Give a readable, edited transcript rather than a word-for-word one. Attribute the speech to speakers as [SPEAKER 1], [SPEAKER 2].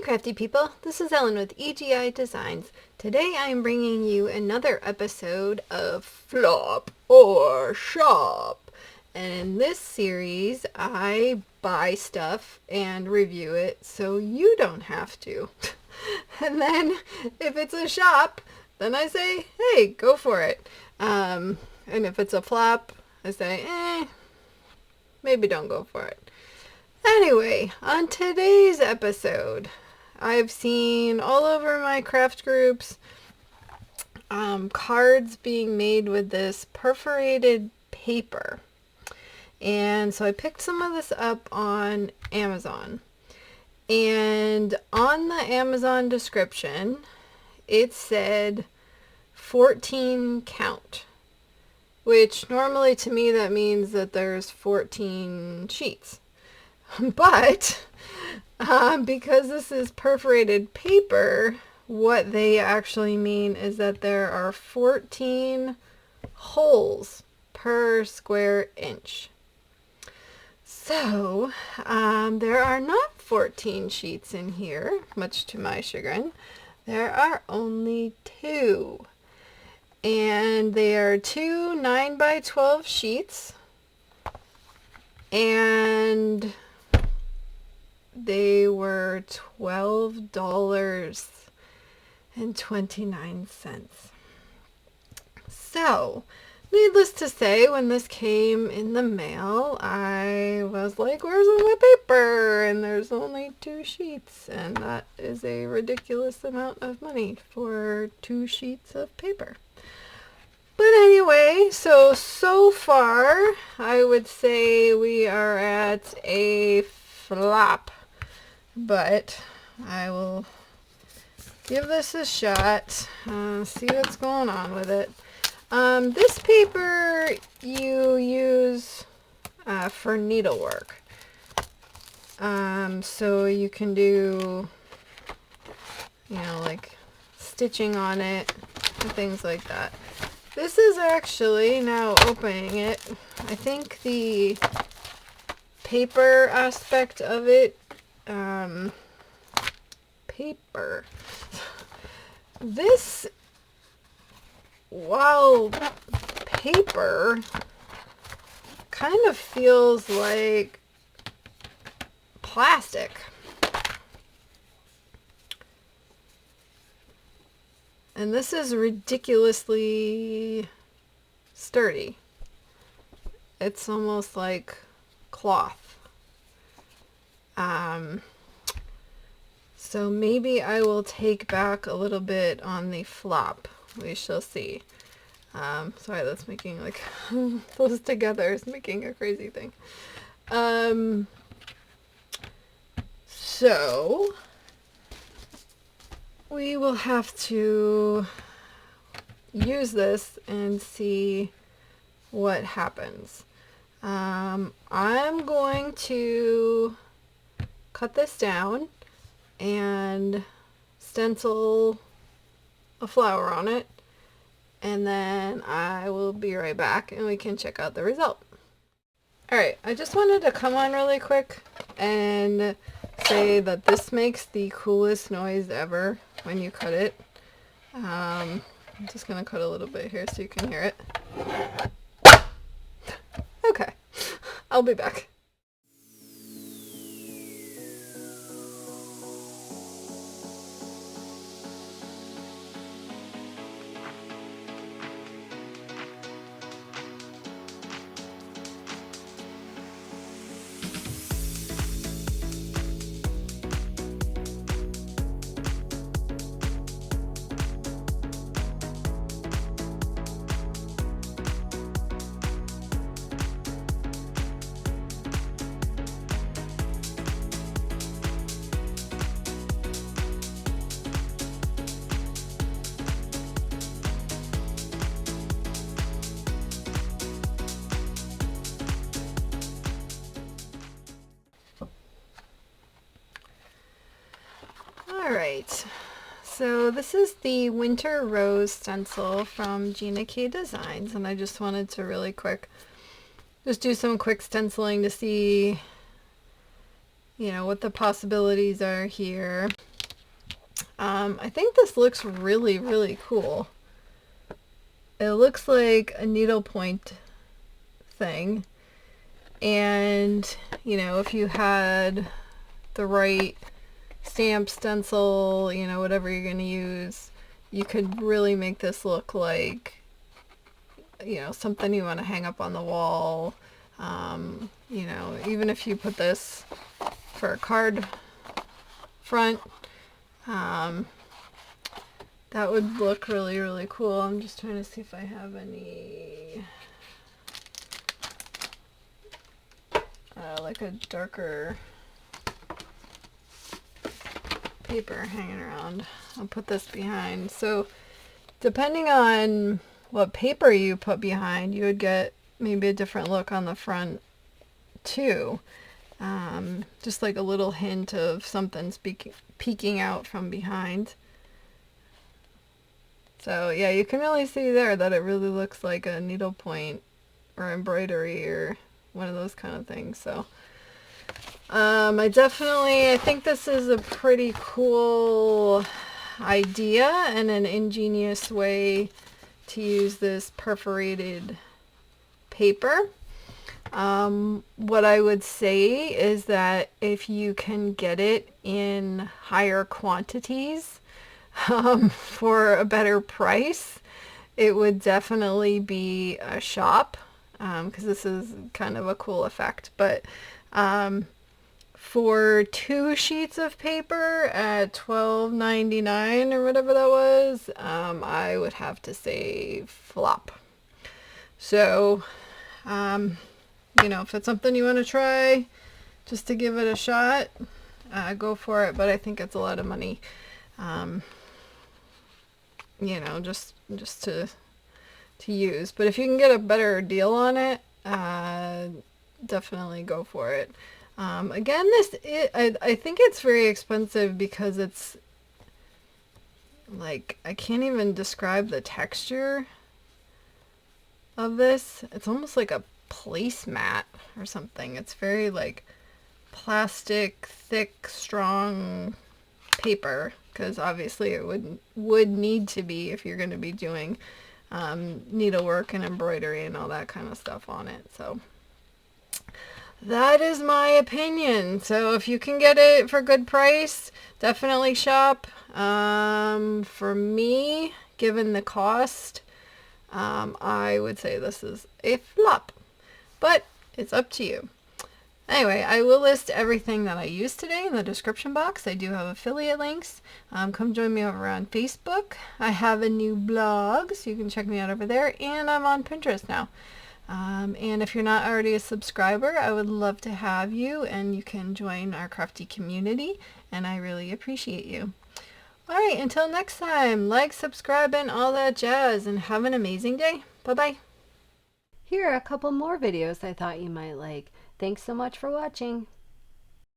[SPEAKER 1] crafty people, this is Ellen with EGI Designs. Today I am bringing you another episode of Flop or Shop. And in this series I buy stuff and review it so you don't have to. And then if it's a shop, then I say, hey, go for it. And if it's a flop, I say, maybe don't go for it. Anyway, on today's episode, I've seen all over my craft groups cards being made with this perforated paper. And so I picked some of this up on Amazon. And on the Amazon description, it said 14 count. Which normally to me that means that there's 14 sheets. But because this is perforated paper, what they actually mean is that there are 14 holes per square inch. So there are not 14 sheets in here, much to my chagrin. There are only 2. And they are 2 9x12 sheets. And they were $12.29. So, needless to say, when this came in the mail, I was like, where's all my paper? And there's only 2 sheets. And that is a ridiculous amount of money for 2 sheets of paper. But anyway, so far, I would say we are at a flop. But I will give this a shot, see what's going on with it. This paper you use for needlework. So you can do, like stitching on it and things like that. This is actually, now opening it, I think the paper aspect of it, paper. This wild paper kind of feels like plastic. And this is ridiculously sturdy. It's almost like cloth. So maybe I will take back a little bit on the flop. We shall see. Sorry, that's making like those together is making a crazy thing. So we will have to use this and see what happens. I'm going to cut this down and stencil a flower on it, and then I will be right back and we can check out the result. Alright, I just wanted to come on really quick and say that this makes the coolest noise ever when you cut it. I'm just going to cut a little bit here so you can hear it. Okay, I'll be back. Alright, so this is the Winter Rose stencil from Gina Designs, and I just wanted to really quick just do some quick stenciling to see, you know, what the possibilities are here. I think this looks really, really cool. It looks like a needlepoint thing. And, you know, if you had the right stamp, stencil, you know, whatever you're going to use, you could really make this look like, you know, something you want to hang up on the wall. You know, even if you put this for a card front, that would look really, really cool. I'm just trying to see if I have any, like a darker paper hanging around. I'll put this behind. So depending on what paper you put behind, you would get maybe a different look on the front too. Just like a little hint of something peeking out from behind. So yeah, you can really see there that it really looks like a needlepoint or embroidery or one of those kind of things. So I think this is a pretty cool idea and an ingenious way to use this perforated paper. What I would say is that if you can get it in higher quantities for a better price, it would definitely be a shop, because this is kind of a cool effect. But for 2 sheets of paper at $12.99 or whatever that was, I would have to say flop. So you know, if it's something you want to try just to give it a shot, go for it. But I think it's a lot of money, you know, just to use. But if you can get a better deal on it, definitely go for it. Again, I think it's very expensive because it's like, I can't even describe the texture of this. It's almost like a placemat or something. It's very like plastic, thick, strong paper, because obviously it would need to be if you're going to be doing needlework and embroidery and all that kind of stuff on it. So that is my opinion. So if you can get it for a good price, definitely shop. For me, given the cost, I would say this is a flop, but it's up to you. Anyway, I will list everything that I used today in the description box. I do have affiliate links. Come join me over on Facebook. I have a new blog, so you can check me out over there, and I'm on Pinterest now. And if you're not already a subscriber, I would love to have you, and you can join our crafty community, and I really appreciate you. Alright, until next time, like, subscribe, and all that jazz, and have an amazing day. Bye-bye.
[SPEAKER 2] Here are a couple more videos I thought you might like. Thanks so much for watching.